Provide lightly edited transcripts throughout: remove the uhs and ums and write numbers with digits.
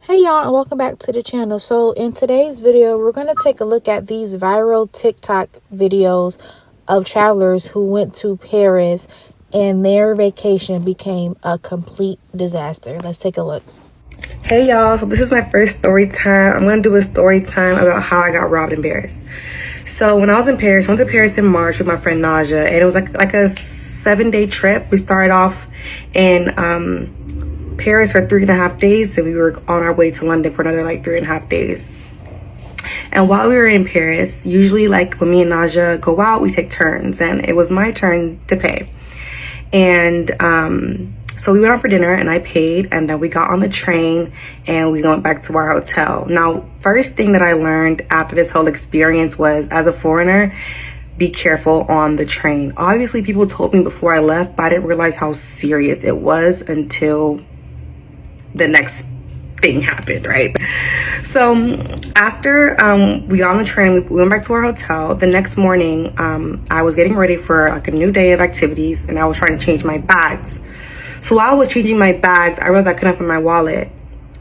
Hey y'all, and welcome back to the channel. So in today's video, we're going to take a look at these viral TikTok videos of travelers who went to Paris and their vacation became a complete disaster. Let's take a look. Hey y'all, so this is my first story time. I'm going to do a story time about how I got robbed in Paris. So when I was in Paris, I went to Paris in March with my friend Naja, and it was like a 7-day trip. We started off in Paris for 3.5 days, and we were on our way to London for another like 3.5 days. And while we were in Paris, usually like when me and Naja go out, we take turns, and it was my turn to pay. And so we went out for dinner and I paid, and then we got on the train and we went back to our hotel. Now, first thing that I learned after this whole experience was, as a foreigner, be careful on the train. Obviously, people told me before I left, but I didn't realize how serious it was until the next thing happened, right? So after we got on the train, we went back to our hotel. The next morning, I was getting ready for like a new day of activities, and I was trying to change my bags. So while I was changing my bags, I realized I couldn't find my wallet,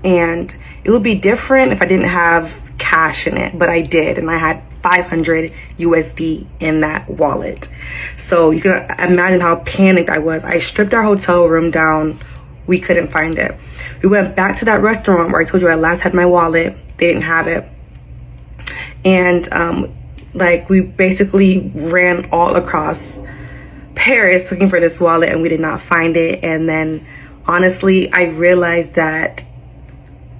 and it would be different if I didn't have cash in it, but I did, and I had 500 USD in that wallet. So you can imagine how panicked I was. I stripped our hotel room down. We couldn't find it. We went back to that restaurant where I told you I last had my wallet. They didn't have it. And like we basically ran all across Paris looking for this wallet, and we did not find it. And then honestly, I realized that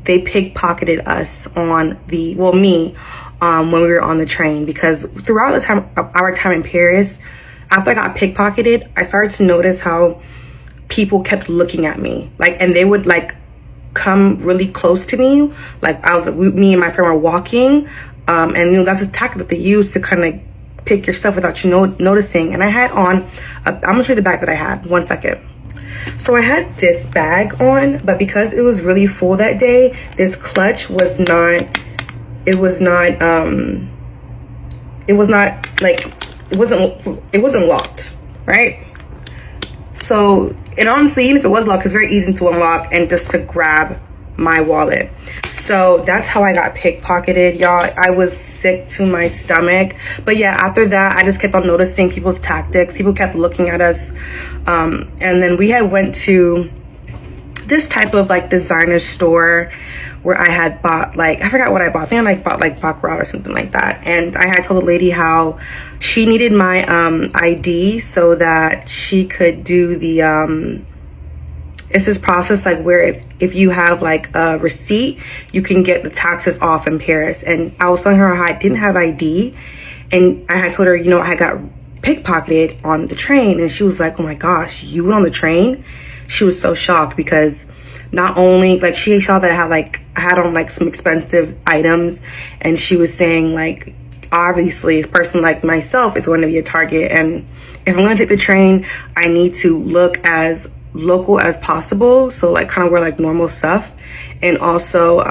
they pickpocketed us on the, well, me, when we were on the train, because throughout the time, our time in Paris, after I got pickpocketed, I started to notice how people kept looking at me, like, and they would like come really close to me. Like me and my friend were walking, and you know, that's a tactic that they use to kind of pick your stuff without you noticing. And I had on, I'm gonna show you the bag that I had, 1 second. So I had this bag on, but because it was really full that day, this clutch was not, it wasn't locked, right? So, and honestly, even if it was locked, it's very easy to unlock and just to grab my wallet. So that's how I got pickpocketed, y'all. I was sick to my stomach. But yeah, after that, I just kept on noticing people's tactics. People kept looking at us. And then we had went to this type of like designer store where I had bought, like, I forgot what I bought. I think I like bought like baccarat or something like that. And I had told the lady how she needed my ID so that she could do the it's this process like where if you have like a receipt, you can get the taxes off in Paris. And I was telling her how I didn't have ID, and I had told her, you know, I got pickpocketed on the train. And she was like, oh my gosh, you went on the train? She was so shocked, because not only like she saw that I had on like some expensive items, and she was saying like, obviously a person like myself is going to be a target, and if I'm going to take the train, I need to look as local as possible. So like kind of wear like normal stuff, and also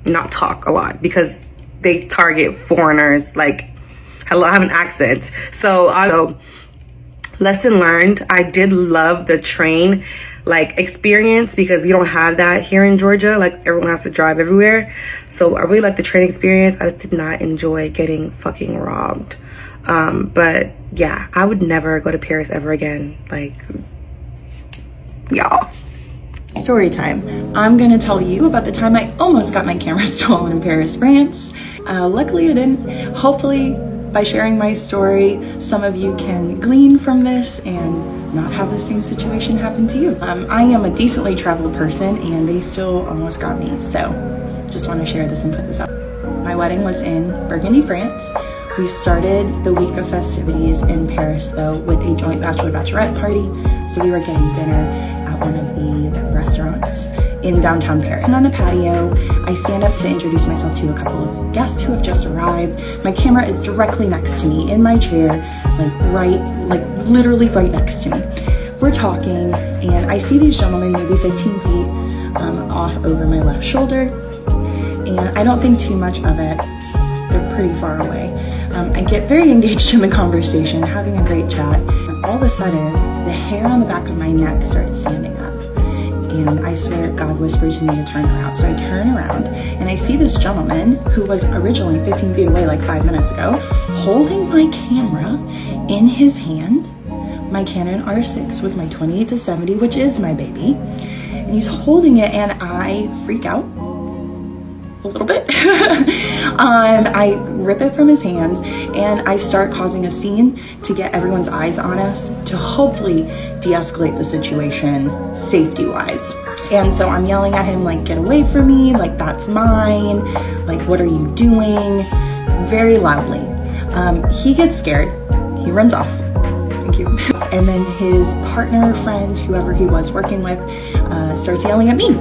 not talk a lot, because they target foreigners like have an accent. So lesson learned. I did love the train like experience, because we don't have that here in Georgia. Like everyone has to drive everywhere. So I really liked the train experience. I just did not enjoy getting fucking robbed. But yeah, I would never go to Paris ever again. Like, y'all. Story time. I'm gonna tell you about the time I almost got my camera stolen in Paris, France. Luckily I didn't. Hopefully by sharing my story, some of you can glean from this and not have the same situation happen to you. I am a decently traveled person, and they still almost got me. So just want to share this and put this up. My wedding was in Burgundy, France. We started the week of festivities in Paris though with a joint bachelorette party. So we were getting dinner at one of the restaurants in downtown Paris. And on the patio, I stand up to introduce myself to a couple of guests who have just arrived. My camera is directly next to me in my chair, like literally right next to me. We're talking, and I see these gentlemen maybe 15 feet off over my left shoulder, and I don't think too much of it. They're pretty far away. I get very engaged in the conversation, having a great chat, and all of a sudden, the hair on the back of my neck started standing up. and I swear God whispered to me to turn around. So I turn around and I see this gentleman who was originally 15 feet away like 5 minutes ago, holding my camera in his hand, my Canon R6 with my 28-70, which is my baby. And he's holding it and I freak out a little bit. I rip it from his hands and I start causing a scene to get everyone's eyes on us to hopefully de-escalate the situation safety-wise. And so I'm yelling at him like, get away from me, like that's mine, like what are you doing? Very loudly. He gets scared, he runs off. Thank you. And then his partner, friend, whoever he was working with, starts yelling at me.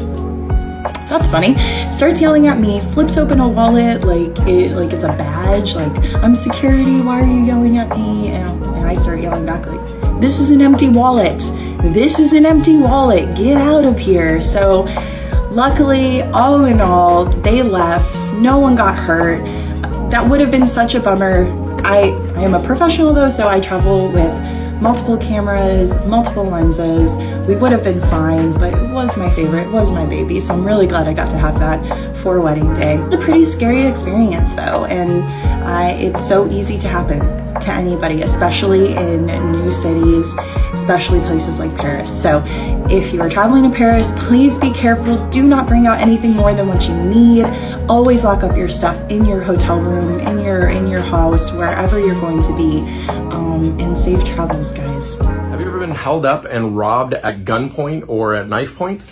That's funny. Starts yelling at me, flips open a wallet like it's a badge, like I'm security, why are you yelling at me? And I start yelling back like, this is an empty wallet. This is an empty wallet. Get out of here. So luckily, all in all, they left. No one got hurt. That would have been such a bummer. I am a professional though, so I travel with multiple cameras, multiple lenses. We would have been fine, but it was my favorite, it was my baby, so I'm really glad I got to have that for wedding day. It's a pretty scary experience though, and it's so easy to happen to anybody, especially in new cities, especially places like Paris. So if you are traveling to Paris, please be careful. Do not bring out anything more than what you need. Always lock up your stuff in your hotel room, in your house, wherever you're going to be, and safe travels, guys. Have you ever been held up and robbed at gunpoint or at knife point?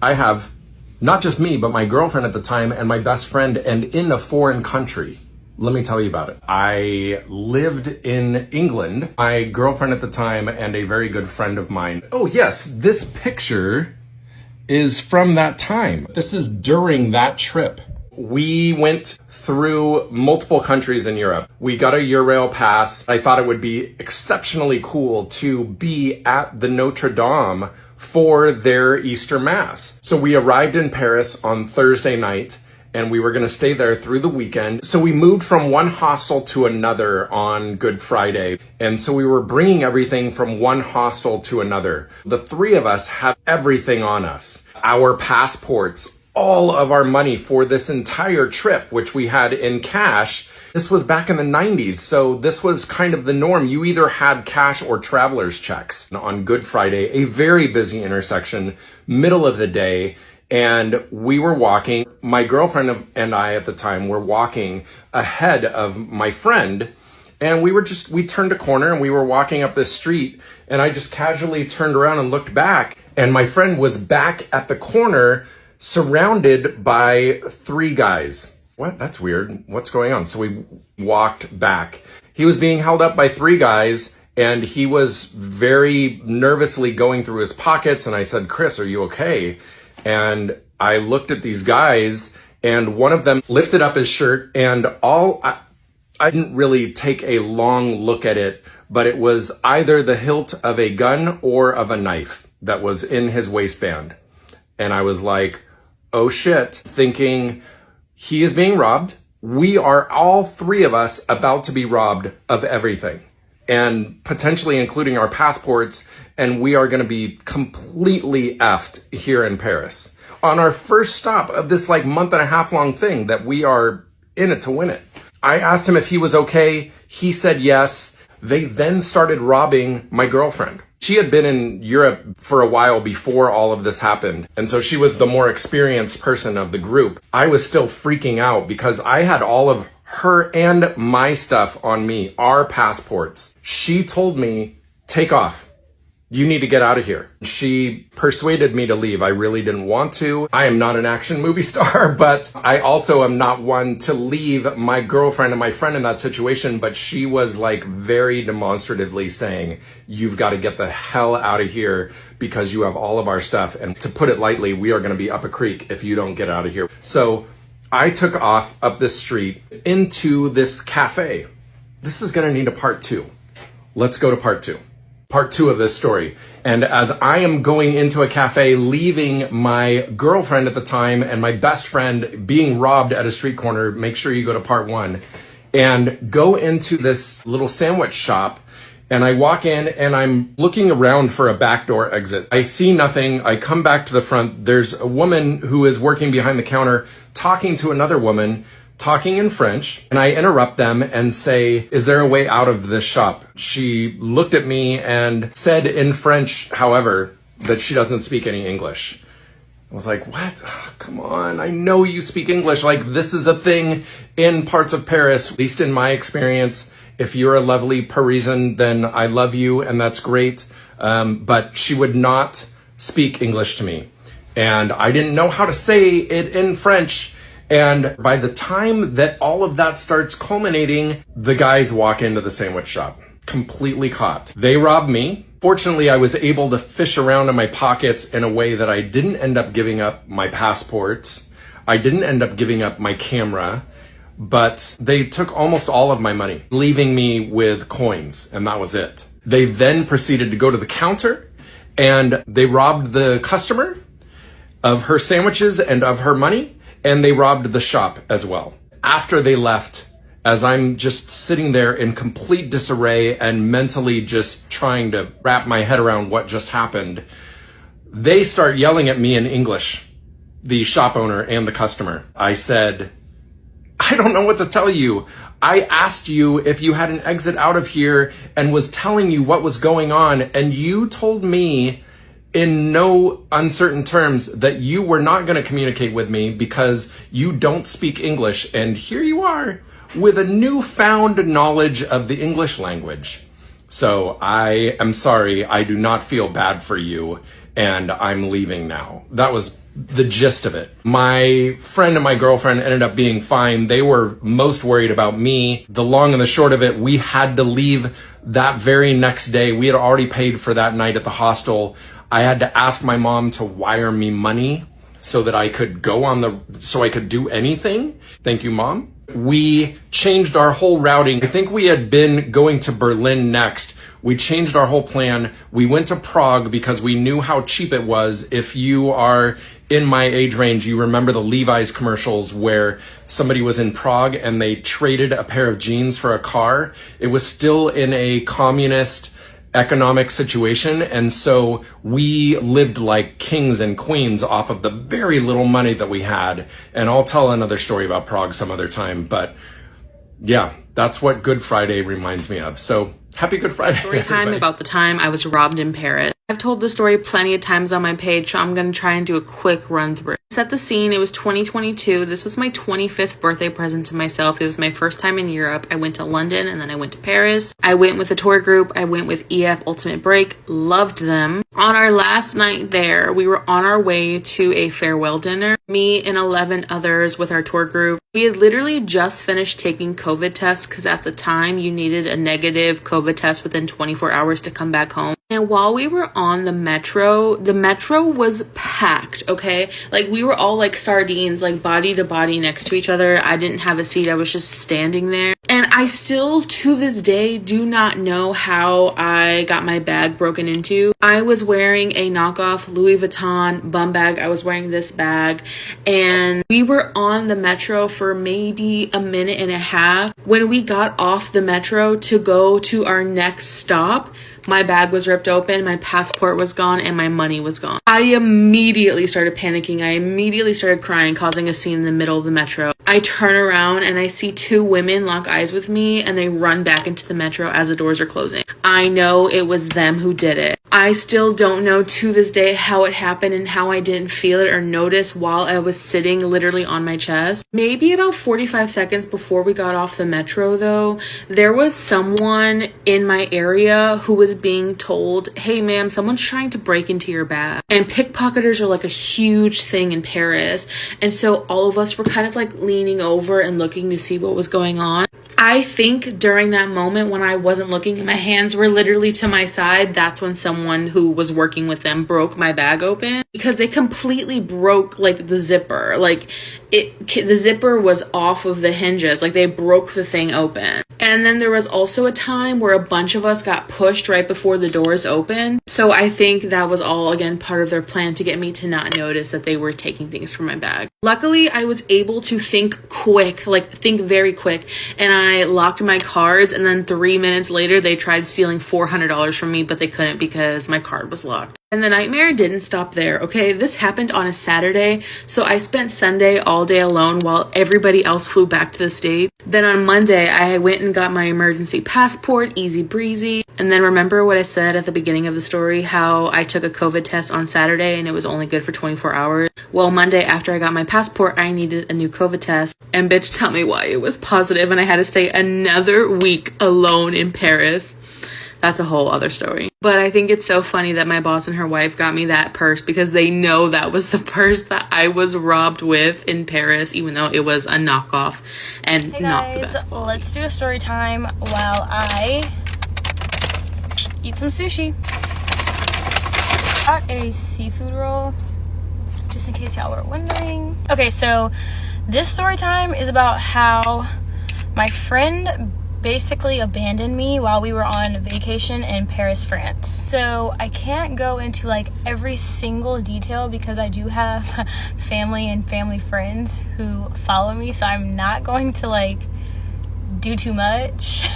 I have. Not just me, but my girlfriend at the time and my best friend, and in a foreign country. Let me tell you about it. I lived in England. My girlfriend at the time and a very good friend of mine. Oh yes, this picture is from that time. This is during that trip. We went through multiple countries in Europe. We got a Eurail pass. I thought it would be exceptionally cool to be at the Notre Dame for their Easter Mass. So we arrived in Paris on Thursday night, and we were going to stay there through the weekend. So we moved from one hostel to another on Good Friday. And so we were bringing everything from one hostel to another. The three of us had everything on us. Our passports, all of our money for this entire trip, which we had in cash. This was back in the 90s, so this was kind of the norm. You either had cash or traveler's checks. On Good Friday, a very busy intersection, middle of the day, and we were walking. My girlfriend and I at the time were walking ahead of my friend, and we turned a corner and we were walking up this street, and I just casually turned around and looked back, and my friend was back at the corner surrounded by three guys. What? That's weird. What's going on? So we walked back. He was being held up by three guys, and he was very nervously going through his pockets. And I said, Chris, are you okay? And I looked at these guys, and one of them lifted up his shirt, and I didn't really take a long look at it, but it was either the hilt of a gun or of a knife that was in his waistband. And I was like, oh shit, thinking he is being robbed. We are, all three of us, about to be robbed of everything, and potentially including our passports, and we are going to be completely effed here in Paris on our first stop of this like month and a half long thing that we are in it to win it. I asked him if he was okay. He said yes. They then started robbing my girlfriend. She had been in Europe for a while before all of this happened, and so she was the more experienced person of the group. I was still freaking out because I had all of her and my stuff on me, our passports. She told me, take off. You need to get out of here. She persuaded me to leave. I really didn't want to. I am not an action movie star, but I also am not one to leave my girlfriend and my friend in that situation. But she was like very demonstratively saying, you've got to get the hell out of here because you have all of our stuff. And to put it lightly, we are going to be up a creek if you don't get out of here. So I took off up this street into this cafe. This is going to need a part two. Let's go to part two. Part two of this story. And as I am going into a cafe, leaving my girlfriend at the time and my best friend being robbed at a street corner, make sure you go to part one, and go into this little sandwich shop And I walk in and I'm looking around for a backdoor exit. I see nothing. I come back to the front. There's a woman who is working behind the counter talking to another woman, talking in French. And I interrupt them and say, "Is there a way out of this shop?" She looked at me and said in French, however, that she doesn't speak any English. I was like, what? Oh, come on. I know you speak English. Like, this is a thing in parts of Paris, at least in my experience. If you're a lovely Parisian, then I love you, and that's great. But she would not speak English to me. And I didn't know how to say it in French. And by the time that all of that starts culminating, the guys walk into the sandwich shop, completely caught. They robbed me. Fortunately, I was able to fish around in my pockets in a way that I didn't end up giving up my passports. I didn't end up giving up my camera. But they took almost all of my money, leaving me with coins, and that was it. They then proceeded to go to the counter, and they robbed the customer of her sandwiches and of her money, and they robbed the shop as well. After they left, as I'm just sitting there in complete disarray and mentally just trying to wrap my head around what just happened, they start yelling at me in English, the shop owner and the customer. I said, "I don't know what to tell you. I asked you if you had an exit out of here and was telling you what was going on, and you told me in no uncertain terms that you were not going to communicate with me because you don't speak English, and here you are with a newfound knowledge of the English language. So I am sorry, I do not feel bad for you, and I'm leaving now." That was the gist of it. My friend and my girlfriend ended up being fine. They were most worried about me. The long and the short of it, we had to leave that very next day. We had already paid for that night at the hostel. I had to ask my mom to wire me money so that I could so I could do anything. Thank you, Mom. We changed our whole routing. I think we had been going to Berlin next. We changed our whole plan. We went to Prague because we knew how cheap it was. If you are in my age range, you remember the Levi's commercials where somebody was in Prague and they traded a pair of jeans for a car. It was still in a communist economic situation, and so we lived like kings and queens off of the very little money that we had. And I'll tell another story about Prague some other time, but yeah, that's what Good Friday reminds me of. So happy Good Friday. Story time about the time I was robbed in Paris. I've told the story plenty of times on my page, so I'm going to try and do a quick run through. Set the scene. It was 2022. This was my 25th birthday present to myself. It was my first time in Europe. I went to London and then I went to Paris. I went with a tour group. I went with EF Ultimate Break. Loved them. On our last night there, we were on our way to a farewell dinner. Me and 11 others with our tour group. We had literally just finished taking COVID tests because at the time you needed a negative COVID test within 24 hours to come back home. And while we were on the metro was packed, okay? Like, we were all like sardines, like body to body next to each other. I didn't have a seat. I was just standing there. And I still, to this day, do not know how I got my bag broken into. I was wearing a knockoff Louis Vuitton bum bag. I was wearing this bag. And we were on the metro for maybe a minute and a half. When we got off the metro to go to our next stop, my bag was ripped open, my passport was gone, and my money was gone. I immediately started panicking. I immediately started crying, causing a scene in the middle of the metro. I turn around and I see two women lock eyes with me and they run back into the metro as the doors are closing. I know it was them who did it. I still don't know to this day how it happened and how I didn't feel it or notice while I was sitting literally on my chest. Maybe about 45 seconds before we got off the metro though, there was someone in my area who was being told, "Hey ma'am, someone's trying to break into your bag." And pickpocketers are like a huge thing in Paris. And so all of us were kind of like leaning over and looking to see what was going on. I think during that moment when I wasn't looking and my hands were literally to my side, that's when someone who was working with them broke my bag open because they completely broke like the zipper. Like the zipper was off of the hinges. Like they broke the thing open. And And then there was also a time where a bunch of us got pushed right before the doors opened. So I think that was all, again, part of their plan to get me to not notice that they were taking things from my bag. Luckily, I was able to think quick, like think very quick, and I locked my cards, and then 3 minutes later, they tried stealing $400 from me, but they couldn't because my card was locked. And the nightmare didn't stop there, okay? This happened on a Saturday, so I spent Sunday all day alone while everybody else flew back to the state. Then on Monday, I went and got my emergency passport, easy breezy. And then remember what I said at the beginning of the story, how I took a COVID test on Saturday and it was only good for 24 hours? Well, Monday after I got my passport, I needed a new COVID test. And bitch, tell me why it was positive and I had to stay another week alone in Paris. That's a whole other story. But I think it's so funny that my boss and her wife got me that purse because they know that was the purse that I was robbed with in Paris, even though it was a knockoff and hey not the guys, best quality. let's do a story time while I eat some sushi. Got a seafood roll, just in case y'all were wondering. Okay, so this story time is about how my friend basically abandoned me while we were on vacation in Paris, France. So I can't go into like every single detail because I do have family and family friends who follow me, so I'm not going to like do too much.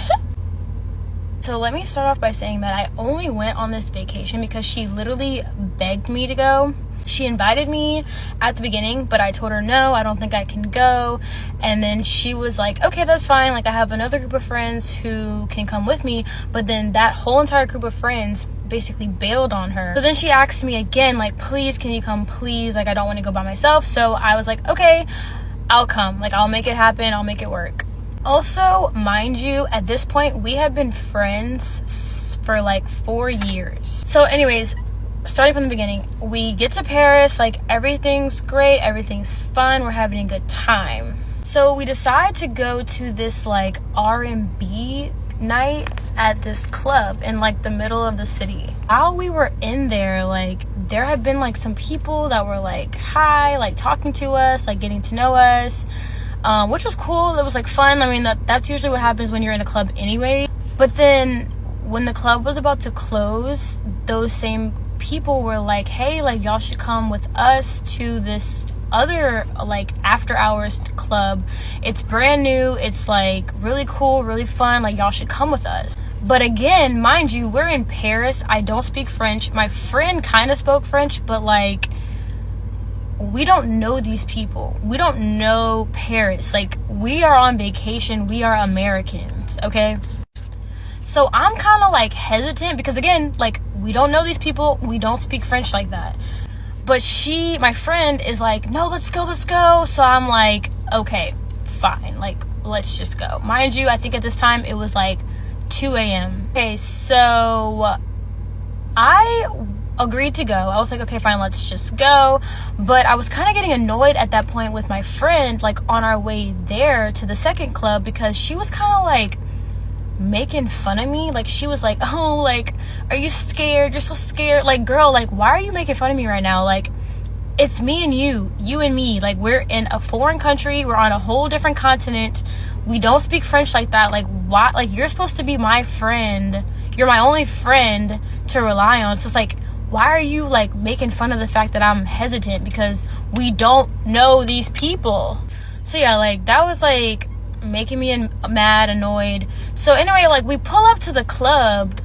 So let me start off by saying that I only went on this vacation because she literally begged me to go. She invited me at the beginning, but I told her no, I don't think I can go. And then she was like, okay, that's fine. Like, I have another group of friends who can come with me. But then that whole entire group of friends basically bailed on her. So then she asked me again, like, please, can you come, please? Like, I don't want to go by myself. So I was like, okay, I'll come. Like, I'll make it happen. I'll make it work. Also, mind you, at this point, we have been friends for like 4 years. So anyways, starting from the beginning, we get to Paris, like everything's great, everything's fun, we're having a good time. So we decide to go to this like R&B night at this club in like the middle of the city. While we were in there, like there had been like some people that were like hi, like talking to us, like getting to know us, which was cool. It was like fun. I mean, that's usually what happens when you're in a club anyway. But then when the club was about to close, those same people were like, hey, like y'all should come with us to this other like after hours club. It's brand new, it's like really cool, really fun, like y'all should come with us. But again, mind you, we're in Paris. I don't speak French. My friend kind of spoke French, but like we don't know these people, we don't know Paris. Like, we are on vacation, we are Americans, okay? So I'm kind of like hesitant because again, like we don't know these people, we don't speak French like that. But my friend is like, no, let's go. So I'm like, okay, fine, like let's just go. Mind you, I think at this time it was like 2 a.m. Okay, so I agreed to go. I was like, okay, fine, let's just go. But I was kind of getting annoyed at that point with my friend, like on our way there to the second club, because she was kind of like making fun of me. Like, she was like, oh, like, are you scared? You're so scared. Like, girl, like, why are you making fun of me right now? Like, it's me and you and me. Like, we're in a foreign country, we're on a whole different continent, we don't speak French like that. Like, why? Like, you're supposed to be my friend, you're my only friend to rely on. So it's like, why are you like making fun of the fact that I'm hesitant because we don't know these people? So yeah, like that was like making me mad, annoyed. So anyway, like we pull up to the club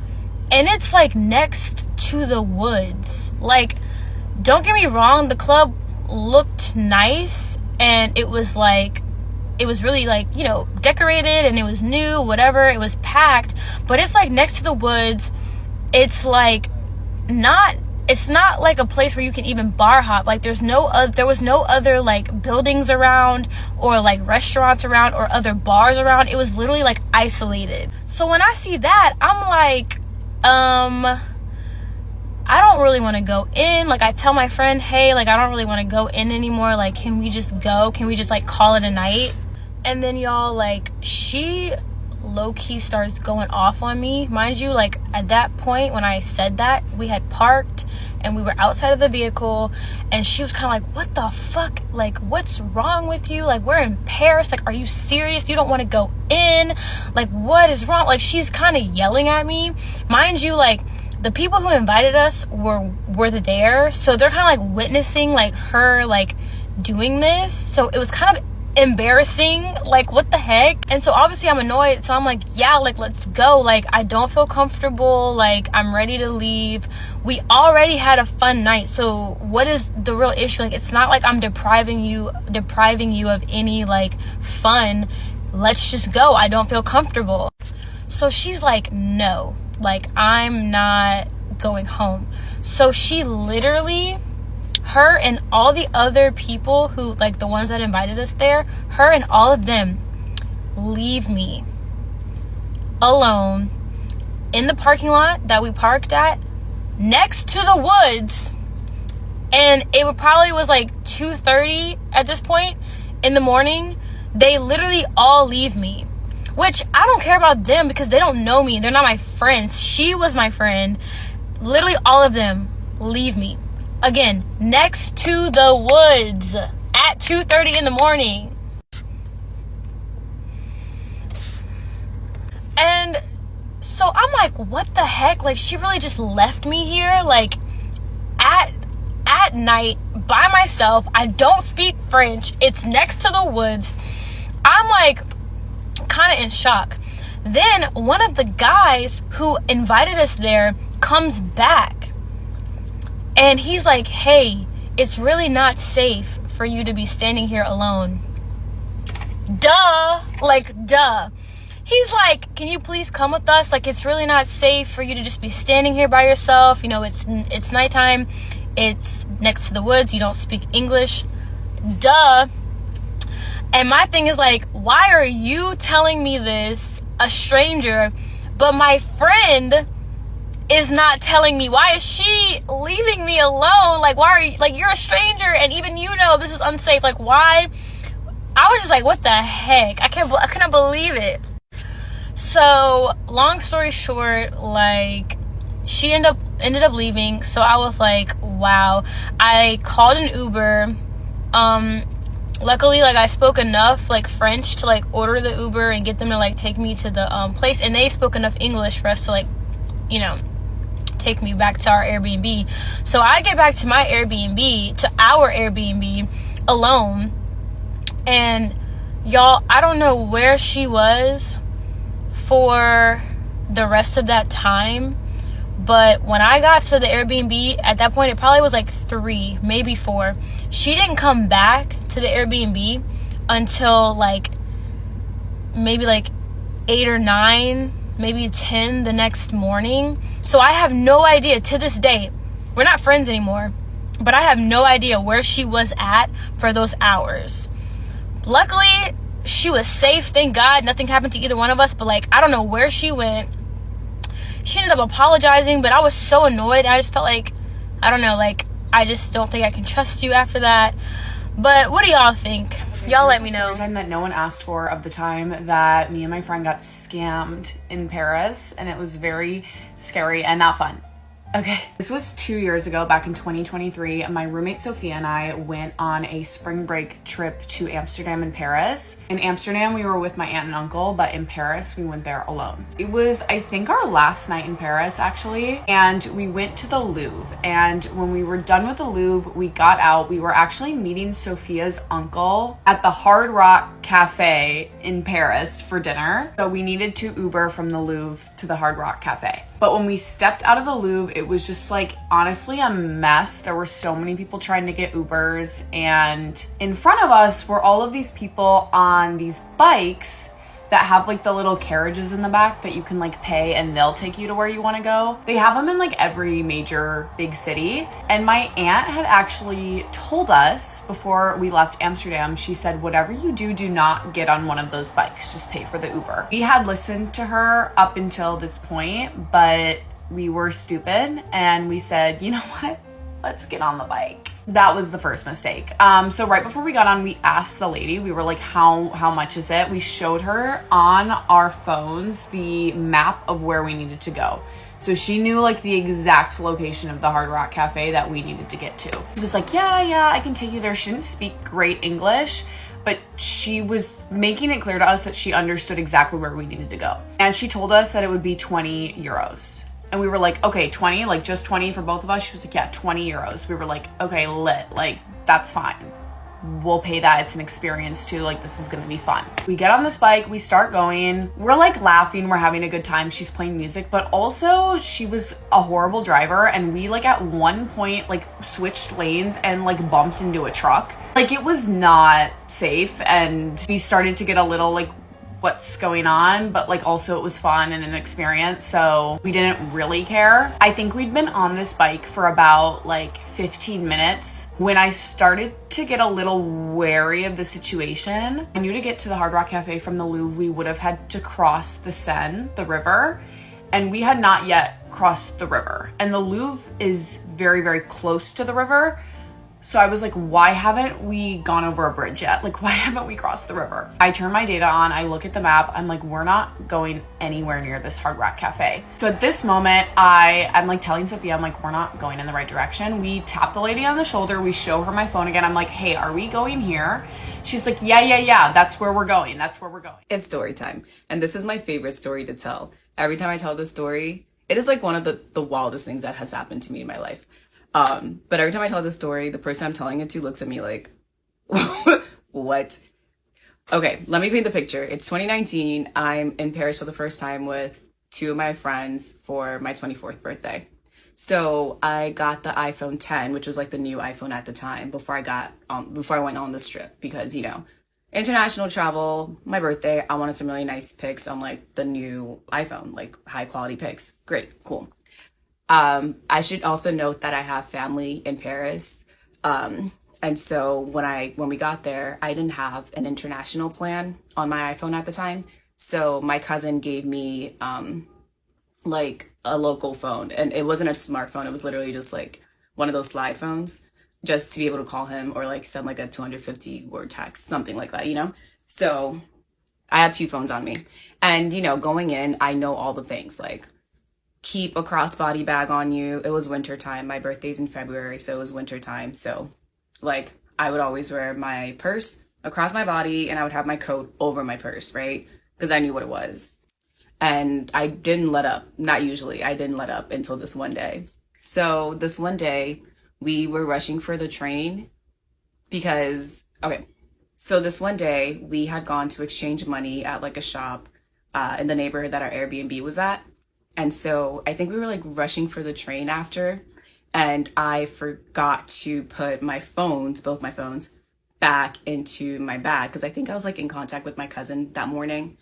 and it's like next to the woods. Like, don't get me wrong, the club looked nice and it was like, it was really like, you know, decorated and it was new, whatever, it was packed, but it's like next to the woods. It's like it's not like a place where you can even bar hop. Like there was no other like buildings around or like restaurants around or other bars around. It was literally like isolated. So when I see that, I'm like, I don't really want to go in. Like I tell my friend, hey, like I don't really want to go in anymore. Like, can we just go? Can we just like call it a night? And then y'all, like, she low-key starts going off on me. Mind you, like at that point when I said that, we had parked and we were outside of the vehicle, and she was kind of like, what the fuck, like what's wrong with you, like we're in Paris, like are you serious, you don't want to go in, like what is wrong, like she's kind of yelling at me. Mind you, like the people who invited us were there, so they're kind of like witnessing like her like doing this, so it was kind of embarrassing, like what the heck. And so obviously I'm annoyed, so I'm like, yeah, like let's go, like I don't feel comfortable, like I'm ready to leave. We already had a fun night, so what is the real issue? Like it's not like I'm depriving you of any like fun. Let's just go, I don't feel comfortable. So she's like, no, like I'm not going home. So she literally, her and all the other people who, like the ones that invited us there, her and all of them leave me alone in the parking lot that we parked at next to the woods. And it probably was like 2:30 at this point in the morning. They literally all leave me, which I don't care about them because they don't know me. They're not my friends. She was my friend. Literally all of them leave me. Again, next to the woods at 2:30 in the morning. And so I'm like, what the heck? Like, she really just left me here, like, at night by myself. I don't speak French. It's next to the woods. I'm like, kind of in shock. Then one of the guys who invited us there comes back. And he's like, hey, it's really not safe for you to be standing here alone. Duh. Like, duh. He's like, can you please come with us? Like, it's really not safe for you to just be standing here by yourself. You know, it's nighttime. It's next to the woods. You don't speak English. Duh. And my thing is like, why are you telling me this, a stranger, but my friend is not telling me? Why is she leaving me alone? Like, why are you, like, you're a stranger and even you know this is unsafe. Like, why? I was just like, what the heck? I couldn't believe it. So long story short, like she ended up leaving. So I was like, wow. I called an Uber. Luckily, like I spoke enough like French to like order the Uber and get them to like take me to the place, and they spoke enough English for us to like, you know, take me back to our Airbnb. So I get back to our Airbnb alone, and y'all, I don't know where she was for the rest of that time, but when I got to the Airbnb, at that point it probably was like 3, maybe 4. She didn't come back to the Airbnb until like maybe like 8 or 9, maybe 10 the next morning. So I have no idea to this day. We're not friends anymore, but I have no idea where she was at for those hours. Luckily, she was safe, thank God. Nothing happened to either one of us, but like, I don't know where she went. She ended up apologizing, but I was so annoyed. I just felt like, I don't know, like, I just don't think I can trust you after that. But what do y'all think? Y'all let me know. Time that no one asked for of the time that me and my friend got scammed in Paris, and it was very scary and not fun. Okay, this was 2 years ago, back in 2023. My roommate Sophia and I went on a spring break trip to Amsterdam and Paris. In Amsterdam, we were with my aunt and uncle, but in Paris, we went there alone. It was, I think, our last night in Paris, actually, and we went to the Louvre. And when we were done with the Louvre, we got out. We were actually meeting Sophia's uncle at the Hard Rock Cafe in Paris for dinner. So we needed to Uber from the Louvre to the Hard Rock Cafe. But when we stepped out of the Louvre, it was just like, honestly, a mess. There were so many people trying to get Ubers, and in front of us were all of these people on these bikes that have like the little carriages in the back that you can like pay and they'll take you to where you want to go. They have them in like every major big city. And my aunt had actually told us before we left Amsterdam, she said, whatever you do, do not get on one of those bikes. Just pay for the Uber. We had listened to her up until this point, but we were stupid and we said, you know what? let's get on the bike. That was the first mistake. So right before we got on, we asked the lady, we were like, how much is it? We showed her on our phones the map of where we needed to go. So she knew like the exact location of the Hard Rock Cafe that we needed to get to. She was like, yeah, I can take you there. She didn't speak great English, but she was making it clear to us that she understood exactly where we needed to go. And she told us that it would be 20 euros. And we were like, okay, 20, like just 20 for both of us? She was like, yeah, 20 euros. We were like, okay, lit, like that's fine. We'll pay that. It's an experience too. Like, this is gonna be fun. We get on this bike, we start going. We're like laughing, we're having a good time. She's playing music, but also she was a horrible driver. And we like at one point like switched lanes and like bumped into a truck. Like it was not safe. And we started to get a little like, what's going on, but like also it was fun and an experience, so we didn't really care. I think we'd been on this bike for about like 15 minutes when I started to get a little wary of the situation. I knew to get to the Hard Rock Cafe from the Louvre we would have had to cross the Seine, the river, and we had not yet crossed the river. And the Louvre is very, very close to the river. So I was like, why haven't we gone over a bridge yet? Like, why haven't we crossed the river? I turn my data on, I look at the map, I'm like, we're not going anywhere near this Hard Rock Cafe. So at this moment, I'm like telling Sophia, I'm like, we're not going in the right direction. We tap the lady on the shoulder, we show her my phone again. I'm like, hey, are we going here? She's like, yeah, that's where we're going. That's where we're going. It's story time. And this is my favorite story to tell. Every time I tell this story, it is like one of the wildest things that has happened to me in my life. But every time I tell this story, the person I'm telling it to looks at me like, what? Okay, let me paint the picture. It's 2019. I'm in Paris for the first time with two of my friends for my 24th birthday. So I got the iPhone 10, which was like the new iPhone at the time before I went on this trip because, you know, international travel, my birthday, I wanted some really nice pics on like the new iPhone, like high quality pics. Great, cool. I should also note that I have family in Paris. And so when we got there, I didn't have an international plan on my iPhone at the time. So my cousin gave me, like a local phone, and it wasn't a smartphone. It was literally just like one of those slide phones just to be able to call him or like send like a 250 word text, something like that, you know? So I had two phones on me, and, you know, going in, I know all the things like, keep a crossbody bag on you. It was winter time. My birthday's in February, so it was winter time. So like I would always wear my purse across my body and I would have my coat over my purse, right? Because I knew what it was. And I didn't let up. Not usually. I didn't let up until this one day. So this one day we were rushing for the train because, okay. So this one day we had gone to exchange money at like a shop in the neighborhood that our Airbnb was at. And so I think we were like rushing for the train after, and I forgot to put my phones, both my phones, back into my bag because I think I was like in contact with my cousin that morning.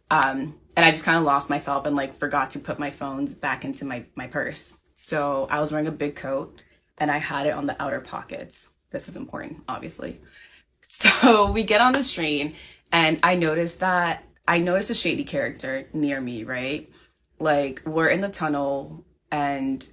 And I just kind of lost myself and like forgot to put my phones back into my purse. So I was wearing a big coat and I had it on the outer pockets. This is important, obviously. So we get on this train and I noticed a shady character near me, right? Like we're in the tunnel and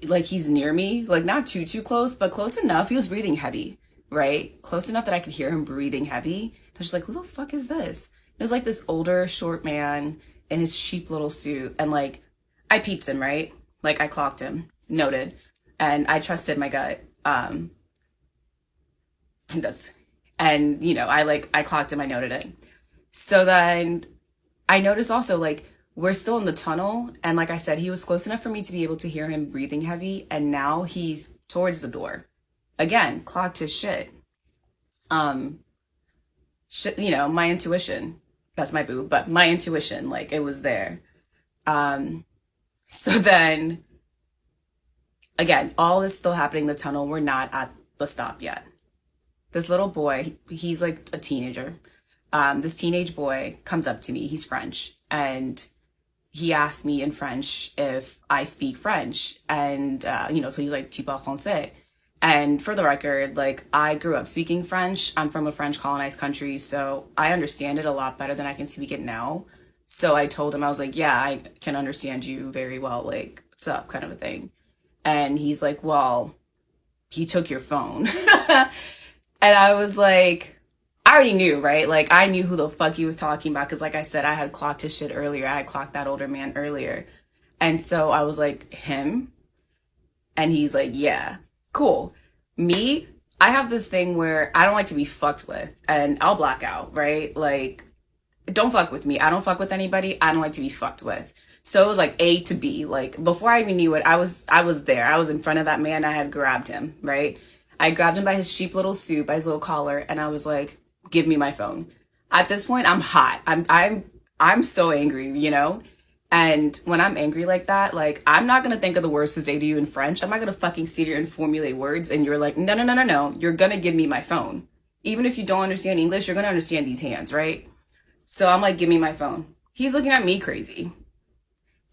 like he's near me, like not too close, but close enough. He was breathing heavy, right? Close enough that I could hear him breathing heavy. I was just like, who the fuck is this? It was like this older short man in his cheap little suit. And like, I peeped him, right? Like I clocked him, noted. And I trusted my gut. And you know, I clocked him, I noted it. So then I noticed also like, we're still in the tunnel. And like I said, he was close enough for me to be able to hear him breathing heavy. And now he's towards the door. Again, clocked his shit. You know, my intuition, that's my boo, but my intuition, like it was there. So then again, all is still happening in the tunnel. We're not at the stop yet. This little boy, he's like a teenager. This teenage boy comes up to me. He's French. And he asked me in French if I speak French. And, you know, so he's like, tu parles français? And for the record, like I grew up speaking French. I'm from a French colonized country, so I understand it a lot better than I can speak it now. So I told him, I was like, yeah, I can understand you very well. Like, what's up, kind of a thing. And he's like, well, he took your phone. And I was like, I already knew, right? Like, I knew who the fuck he was talking about. Because like I said, I had clocked his shit earlier. I had clocked that older man earlier. And so I was like, him? And he's like, yeah, cool. Me, I have this thing where I don't like to be fucked with. And I'll black out, right? Like, don't fuck with me. I don't fuck with anybody. I don't like to be fucked with. So it was like A to B. Like, before I even knew it, I was there. I was in front of that man. I had grabbed him, right? I grabbed him by his cheap little suit, by his little collar, and I was like, give me my phone. At this point, I'm hot. I'm so angry, you know? And when I'm angry like that, like, I'm not gonna think of the words to say to you in French. I'm not gonna fucking sit here and formulate words and you're like, no, no, no, no, no. You're gonna give me my phone. Even if you don't understand English, you're gonna understand these hands, right? So I'm like, give me my phone. He's looking at me crazy.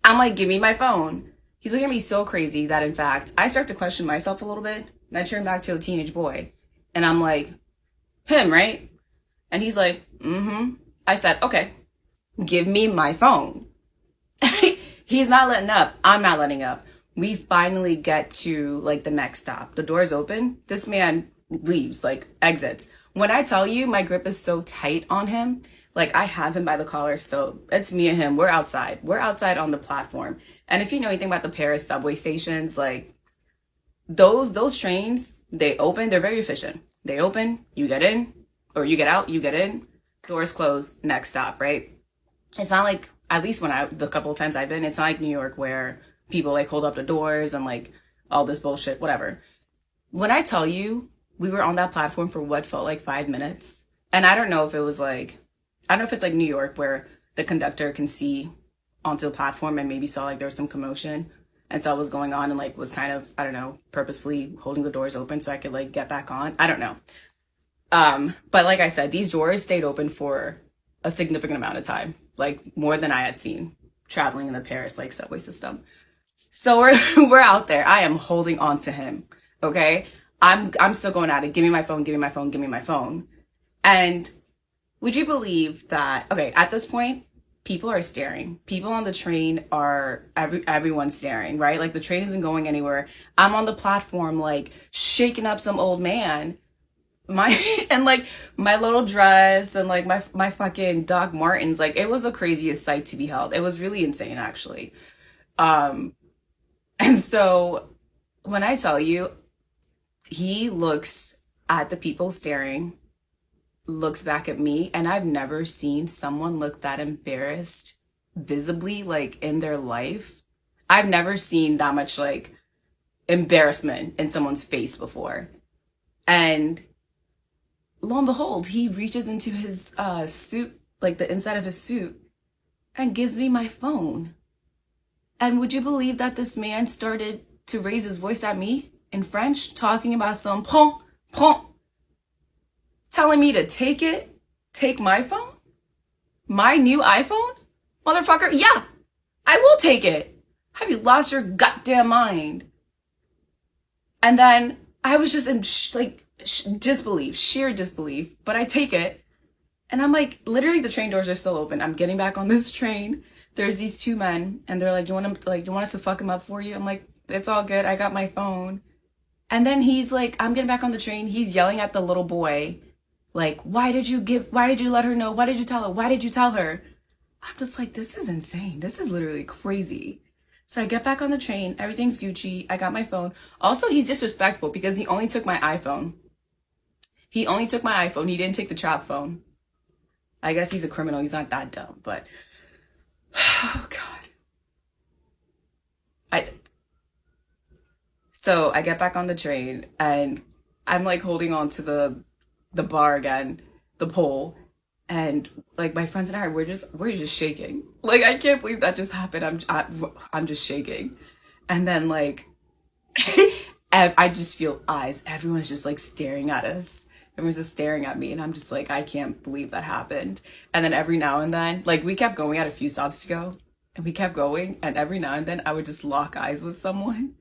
I'm like, give me my phone. He's looking at me so crazy that, in fact, I start to question myself a little bit. And I turn back to the teenage boy. And I'm like, him, right? And he's like, mm-hmm. I said, okay, give me my phone. He's not letting up. I'm not letting up. We finally get to, like, the next stop. The door's open. This man leaves, like, exits. When I tell you my grip is so tight on him, like, I have him by the collar, so it's me and him. We're outside. We're outside on the platform. And if you know anything about the Paris subway stations, like, those trains, they open, they're very efficient. They open, you get in, or you get out, you get in, doors close, next stop, right? It's not like, at least the couple of times I've been, it's not like New York where people like hold up the doors and like all this bullshit, whatever. When I tell you, we were on that platform for what felt like 5 minutes. And I don't know if it was like, I don't know if it's like New York where the conductor can see onto the platform and maybe saw like there was some commotion and saw what was going on and like was kind of, I don't know, purposefully holding the doors open so I could like get back on. I don't know. But like I said, these doors stayed open for a significant amount of time, like more than I had seen traveling in the Paris like subway system. So we're out there. I am holding on to him. Okay. I'm still going at it. Give me my phone, give me my phone, give me my phone. And would you believe that, okay, at this point, people are staring. People on the train are, everyone's staring, right? Like the train isn't going anywhere. I'm on the platform, like shaking up some old man. And like my little dress and like my fucking Doc Martens, like it was the craziest sight to behold. It was really insane, actually. And so when I tell you, he looks at the people staring, looks back at me, and I've never seen someone look that embarrassed visibly, like in their life. I've never seen that much like embarrassment in someone's face before. And lo and behold, he reaches into his suit, like the inside of his suit, and gives me my phone. And would you believe that this man started to raise his voice at me in French, talking about some pon, telling me to take my phone? My new iPhone? Motherfucker, yeah, I will take it. Have you lost your goddamn mind? And then I was just in disbelief, sheer disbelief, but I take it. And I'm like, literally the train doors are still open. I'm getting back on this train. There's these two men and they're like, you want us to fuck him up for you? I'm like, it's all good. I got my phone. And then he's like, I'm getting back on the train. He's yelling at the little boy. Like, why did you let her know? Why did you tell her? Why did you tell her? I'm just like, this is insane. This is literally crazy. So I get back on the train. Everything's Gucci. I got my phone. Also, he's disrespectful because he only took my iPhone. He only took my iPhone. He didn't take the trap phone. I guess he's a criminal. He's not that dumb, but oh God. So I get back on the train and I'm like holding on to the bar again, the pole, and like my friends and I, we're just shaking. Like I can't believe that just happened. I'm just shaking, and then like I just feel eyes. Everyone's just like staring at us. Everyone's just staring at me, and I'm just like, I can't believe that happened. And then every now and then, like we kept going, at a few stops to go, and we kept going, and every now and then I would just lock eyes with someone.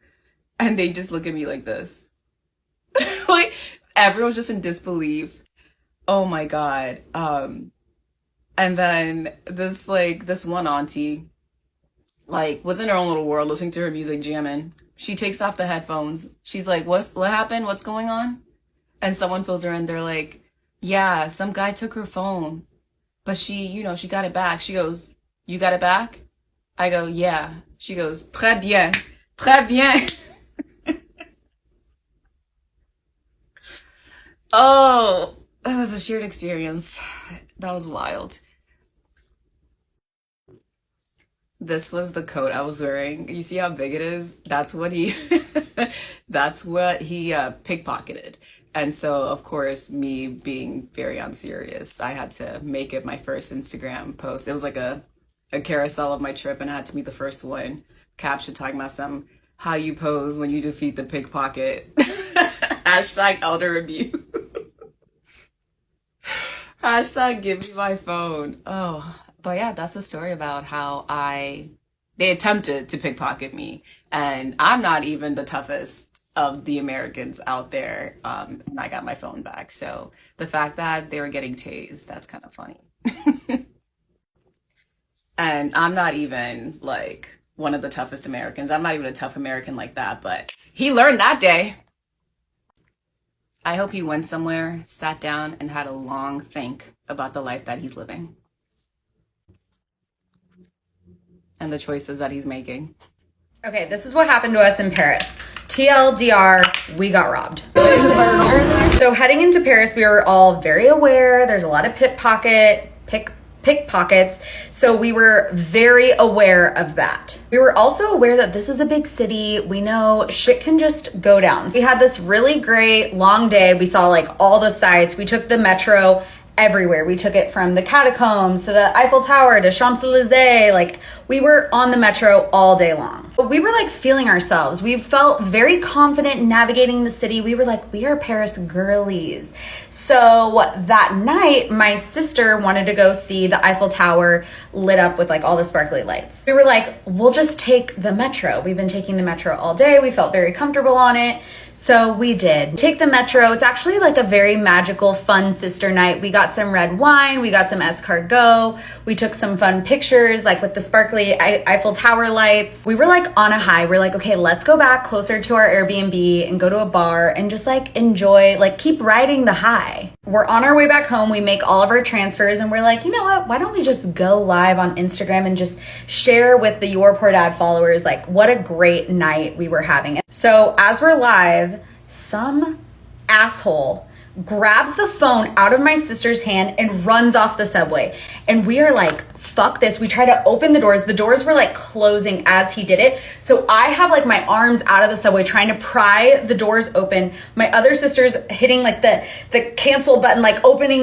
And they just look at me like this. Like, everyone's just in disbelief. Oh my God. And then this one auntie, like, was in her own little world listening to her music, jamming. She takes off the headphones. She's like, what happened? What's going on? And someone fills her in. They're like, yeah, some guy took her phone, but she got it back. She goes, you got it back? I go, yeah. She goes, très bien, très bien. Oh, that was a shared experience. That was wild. This was the coat I was wearing. You see how big it is? That's what he pickpocketed. And so, of course, me being very unserious, I had to make it my first Instagram post. It was like a carousel of my trip, and I had to be the first one. Caption talking about how you pose when you defeat the pickpocket. Hashtag elder abuse. Hashtag give me my phone. Oh, but yeah, that's the story about how they attempted to pickpocket me. And I'm not even the toughest of the Americans out there. And I got my phone back. So the fact that they were getting tased, that's kind of funny. And I'm not even like one of the toughest Americans. I'm not even a tough American like that, but he learned that day. I hope he went somewhere, sat down, and had a long think about the life that he's living and the choices that he's making. Okay, this is what happened to us in Paris. TLDR, we got robbed. So heading into Paris, we were all very aware. There's a lot of pickpockets. So we were very aware of that. We were also aware that this is a big city. We know shit can just go down. So we had this really great long day. We saw like all the sights. We took the metro everywhere. We took it from the catacombs to the Eiffel Tower to Champs-Elysees. Like we were on the metro all day long. But we were like feeling ourselves. We felt very confident navigating the city. We were like, we are Paris girlies. So that night, my sister wanted to go see the Eiffel Tower lit up with like all the sparkly lights. We were like, we'll just take the metro. We've been taking the metro all day. We felt very comfortable on it. So we did take the metro. It's actually like a very magical, fun sister night. We got some red wine. We got some escargot. We took some fun pictures like with the sparkly Eiffel Tower lights. We were like on a high. We're like, okay, let's go back closer to our Airbnb and go to a bar and just like enjoy, like keep riding the high. We're on our way back home. We make all of our transfers and we're like, you know what? Why don't we just go live on Instagram and just share with the Your Poor Dad followers like what a great night we were having. So as we're live, some asshole grabs the phone out of my sister's hand and runs off the subway. And we are like, fuck this. We try to open the doors. The doors were like closing as he did it. So I have like my arms out of the subway trying to pry the doors open. My other sister's hitting like the cancel button, like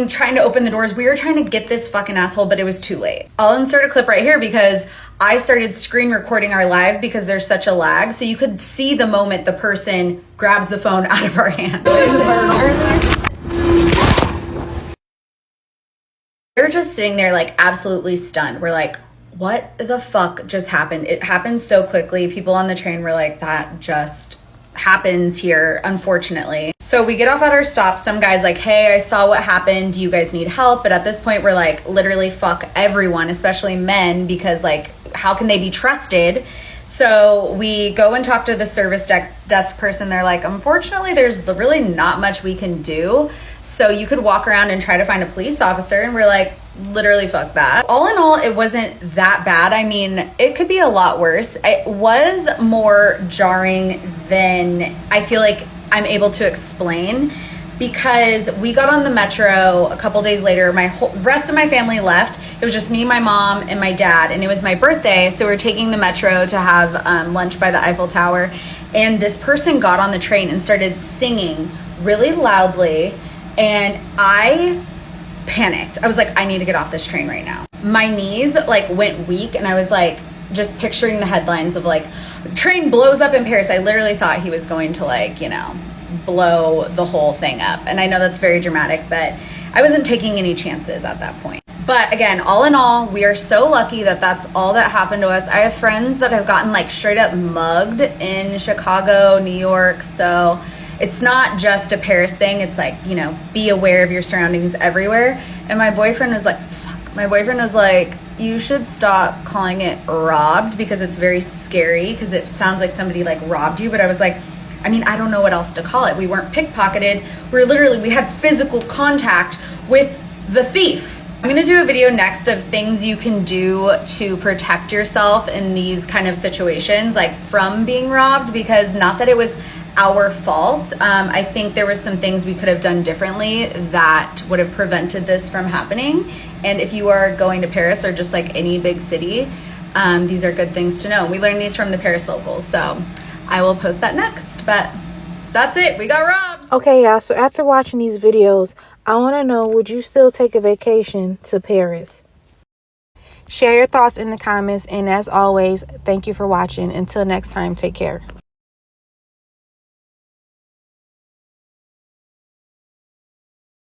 trying to open the doors. We were trying to get this fucking asshole, but it was too late. I'll insert a clip right here because I started screen recording our live because there's such a lag. So you could see the moment the person grabs the phone out of our hands. We're just sitting there like absolutely stunned. We're like, what the fuck just happened? It happened so quickly. People on the train were like, that just happens here, unfortunately. So we get off at our stop. Some guy's like, hey, I saw what happened. Do you guys need help? But at this point, we're like, literally fuck everyone, especially men, because like, how can they be trusted? So we go and talk to the service desk person. They're like, unfortunately, there's really not much we can do. So you could walk around and try to find a police officer. And we're like, literally fuck that. All in all, it wasn't that bad. I mean, it could be a lot worse. It was more jarring than I feel like I'm able to explain, because we got on the metro a couple days later. Rest of my family left. It was just me, my mom, and my dad, and it was my birthday. So we're taking the metro to have lunch by the Eiffel Tower. And this person got on the train and started singing really loudly. And I panicked. I was like, I need to get off this train right now. My knees like went weak, and I was like just picturing the headlines of like, train blows up in Paris. I literally thought he was going to like, you know, blow the whole thing up. And I know that's very dramatic, but I wasn't taking any chances at that point. But again, all in all, we are so lucky that that's all that happened to us. I have friends that have gotten like straight up mugged in Chicago, New York. So it's not just a Paris thing. It's like, you know, be aware of your surroundings everywhere. And my boyfriend was like, fuck. My boyfriend was like, you should stop calling it robbed because it's very scary because it sounds like somebody like robbed you. But I was like, I mean, I don't know what else to call it. We weren't pickpocketed. We had physical contact with the thief. I'm gonna do a video next of things you can do to protect yourself in these kind of situations, like from being robbed, because not that it was our fault. I think there were some things we could have done differently that would have prevented this from happening. And if you are going to Paris or just like any big city, these are good things to know. We learned these from the Paris locals, so I will post that next. But that's it, we got robbed. Okay, y'all, so after watching these videos, I want to know, would you still take a vacation to Paris? Share your thoughts in the comments, and as always, thank you for watching. Until next time, take care.